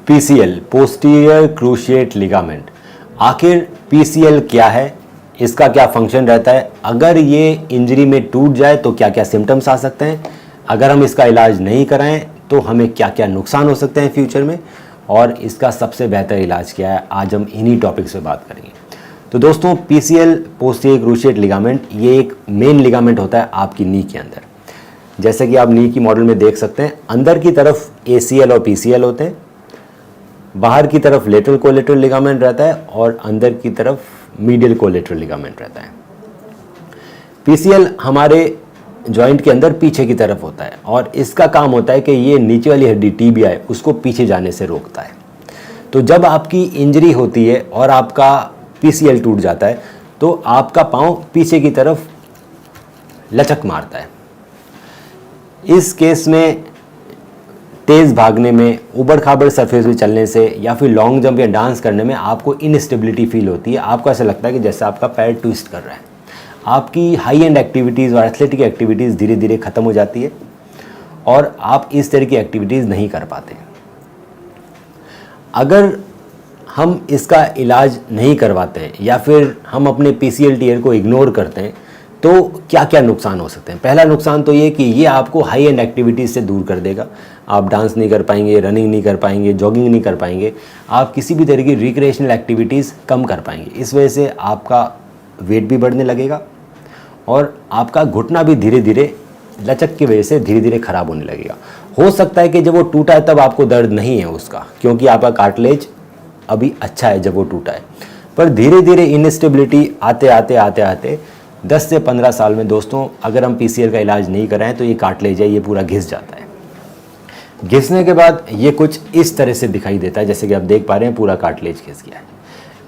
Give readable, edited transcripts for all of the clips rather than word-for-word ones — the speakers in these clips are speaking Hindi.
PCL, posterior cruciate ligament. आखिर पीसीएल क्या है, इसका क्या फंक्शन रहता है, अगर ये इंजरी में टूट जाए तो क्या क्या सिम्टम्स आ सकते हैं, अगर हम इसका इलाज नहीं कराएं तो हमें क्या क्या नुकसान हो सकते हैं फ्यूचर में, और इसका सबसे बेहतर इलाज क्या है, आज हम इन्हीं टॉपिक्स पे बात करेंगे। तो दोस्तों, पीसीएल पोस्टीरियर क्रूशिएट लिगामेंट ये एक मेन लिगामेंट होता है आपकी नी के अंदर। जैसे कि आप नी की मॉडल में देख सकते हैं, अंदर की तरफ एसीएल और पीसीएल होते हैं, बाहर की तरफ लेटरल कोलेटरल लिगामेंट रहता है और अंदर की तरफ मीडियल कोलेटरल लिगामेंट रहता है। पीसीएल हमारे जॉइंट के अंदर पीछे की तरफ होता है और इसका काम होता है कि ये नीचे वाली हड्डी टीबिया उसको पीछे जाने से रोकता है। तो जब आपकी इंजरी होती है और आपका पीसीएल टूट जाता है तो आपका पाँव पीछे की तरफ लचक मारता है। इस केस में तेज़ भागने में, उबड़ खाबड़ सरफेस पे चलने से या फिर लॉन्ग जंप या डांस करने में आपको इनस्टेबिलिटी फील होती है। आपको ऐसा लगता है कि जैसे आपका पैर ट्विस्ट कर रहा है। आपकी हाई एंड एक्टिविटीज़ और एथलेटिक एक्टिविटीज़ धीरे धीरे ख़त्म हो जाती है और आप इस तरह की एक्टिविटीज़ नहीं कर पाते। अगर हम इसका इलाज नहीं करवाते हैं या फिर हम अपने पीसीएल टीयर को इग्नोर करते हैं तो क्या क्या नुकसान हो सकते हैं। पहला नुकसान तो ये कि ये आपको हाई एंड एक्टिविटीज़ से दूर कर देगा। आप डांस नहीं कर पाएंगे, रनिंग नहीं कर पाएंगे, जॉगिंग नहीं कर पाएंगे, आप किसी भी तरह की रिक्रिएशनल एक्टिविटीज़ कम कर पाएंगे। इस वजह से आपका वेट भी बढ़ने लगेगा और आपका घुटना भी धीरे धीरे लचक की वजह से धीरे धीरे ख़राब होने लगेगा। हो सकता है कि जब वो टूटा है तब आपको दर्द नहीं है उसका, क्योंकि आपका कार्टिलेज अभी अच्छा है जब वो टूटा है, पर धीरे धीरे इनस्टेबिलिटी आते आते आते आते 10 से 15 साल में दोस्तों, अगर हम पीसीएल का इलाज नहीं कराएं तो ये कार्टिलेज है, ये पूरा घिस जाता है। घिसने के बाद ये कुछ इस तरह से दिखाई देता है, जैसे कि आप देख पा रहे हैं पूरा कार्टिलेज घिस गया है।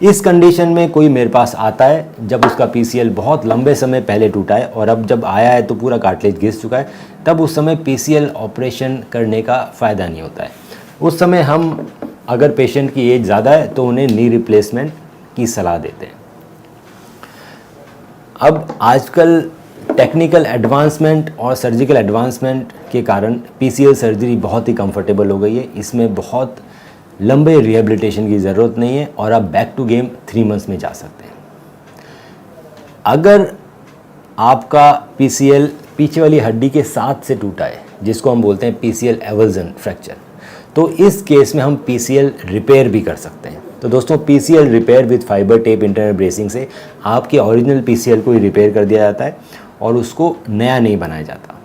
इस कंडीशन में कोई मेरे पास आता है जब उसका पीसीएल बहुत लंबे समय पहले टूटा है और अब जब आया है तो पूरा कार्टिलेज घिस चुका है, तब उस समय पीसीएल ऑपरेशन करने का फ़ायदा नहीं होता है। उस समय हम, अगर पेशेंट की एज ज़्यादा है तो उन्हें नी रिप्लेसमेंट की सलाह देते हैं। अब आजकल टेक्निकल एडवांसमेंट और सर्जिकल एडवांसमेंट के कारण पीसीएल सर्जरी बहुत ही कंफर्टेबल हो गई है। इसमें बहुत लंबे रिहेबिलिटेशन की ज़रूरत नहीं है और आप बैक टू गेम 3 मंथ्स में जा सकते हैं। अगर आपका पीसीएल पीछे वाली हड्डी के साथ से टूटा है, जिसको हम बोलते हैं पीसीएल एवर्जन फ्रैक्चर, तो इस केस में हम पीसीएल रिपेयर भी कर सकते हैं। तो दोस्तों, PCL repair with fibre tape internal bracing से आपके ओरिजिनल पीसीएल को ही रिपेयर कर दिया जाता है और उसको नया नहीं बनाया जाता।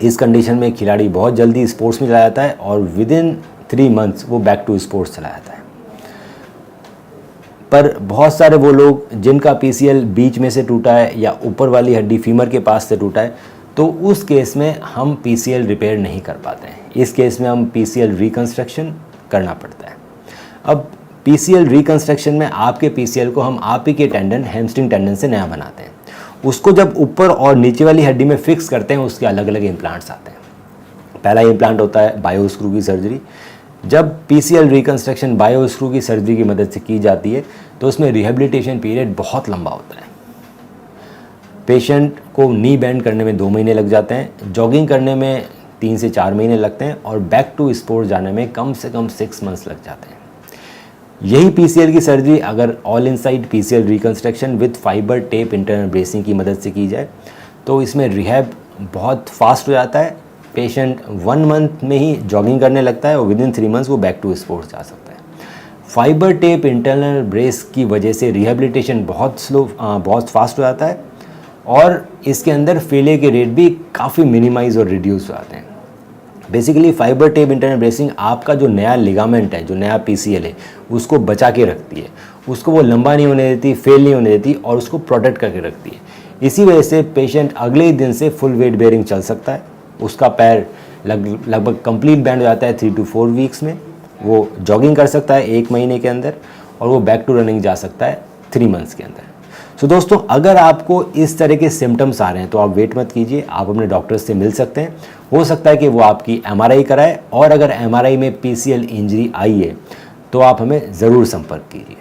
इस कंडीशन में खिलाड़ी बहुत जल्दी स्पोर्ट्स में चला जाता है और विद इन 3 मंथ्स वो बैक टू स्पोर्ट्स चला जाता है। पर बहुत सारे वो लोग जिनका पीसीएल बीच में से टूटा है या ऊपर वाली हड्डी फीमर के पास से टूटा है, तो उस केस में हम पीसीएल रिपेयर नहीं कर पाते हैं। इस केस में हम पीसीएल रिकंस्ट्रक्शन करना पड़ता है। अब पीसीएल रिकंस्ट्रक्शन में आपके पीसीएल को हम आप ही के टेंडन, हैमस्ट्रिंग टेंडन से नया बनाते हैं। उसको जब ऊपर और नीचे वाली हड्डी में फिक्स करते हैं, उसके अलग अलग इम्प्लांट्स आते हैं। पहला इम्प्लांट होता है बायो स्क्रू की सर्जरी। जब पीसीएल रिकंस्ट्रक्शन बायो स्क्रू की सर्जरी की मदद से की जाती है तो उसमें रिहेबिलिटेशन पीरियड बहुत लंबा होता है। पेशेंट को नी बैंड करने में 2 महीने लग जाते हैं, जॉगिंग करने में 3 से 4 महीने लगते हैं और बैक टू स्पोर्ट्स जाने में कम से कम 6 मंथ्स लग जाते हैं। यही पीसीएल की सर्जरी अगर all inside PCL reconstruction with fibre tape internal bracing की मदद से की जाए तो इसमें रिहैब बहुत फास्ट हो जाता है। पेशेंट 1 मंथ में ही जॉगिंग करने लगता है और विद इन 3 मंथ्स वो बैक टू स्पोर्ट्स जा सकता है। फाइबर टेप इंटरनल ब्रेस की वजह से रिहेबिलिटेशन बहुत फास्ट हो जाता है और इसके अंदर फेलियर के रेट भी काफ़ी मिनिमाइज और रिड्यूस हो जाते हैं। Basically fibre tape internal bracing आपका जो नया लिगामेंट है, जो नया पीसीएल है, उसको बचा के रखती है, उसको वो लंबा नहीं होने देती, फेल नहीं होने देती और उसको प्रोटेक्ट करके रखती है। इसी वजह से पेशेंट अगले ही दिन से फुल वेट बेयरिंग चल सकता है। उसका पैर लगभग कंप्लीट बैंड हो जाता है 3 to 4 वीक्स में। वो जॉगिंग कर सकता है 1 महीने के अंदर और वो बैक टू रनिंग जा सकता है 3 मंथ्स के अंदर। सो दोस्तों, अगर आपको इस तरह के सिम्टम्स आ रहे हैं तो आप वेट मत कीजिए, आप अपने डॉक्टर से मिल सकते हैं। हो सकता है कि वो आपकी एमआरआई कराए और अगर एमआरआई में पीसीएल इंजरी आई है तो आप हमें ज़रूर संपर्क कीजिए।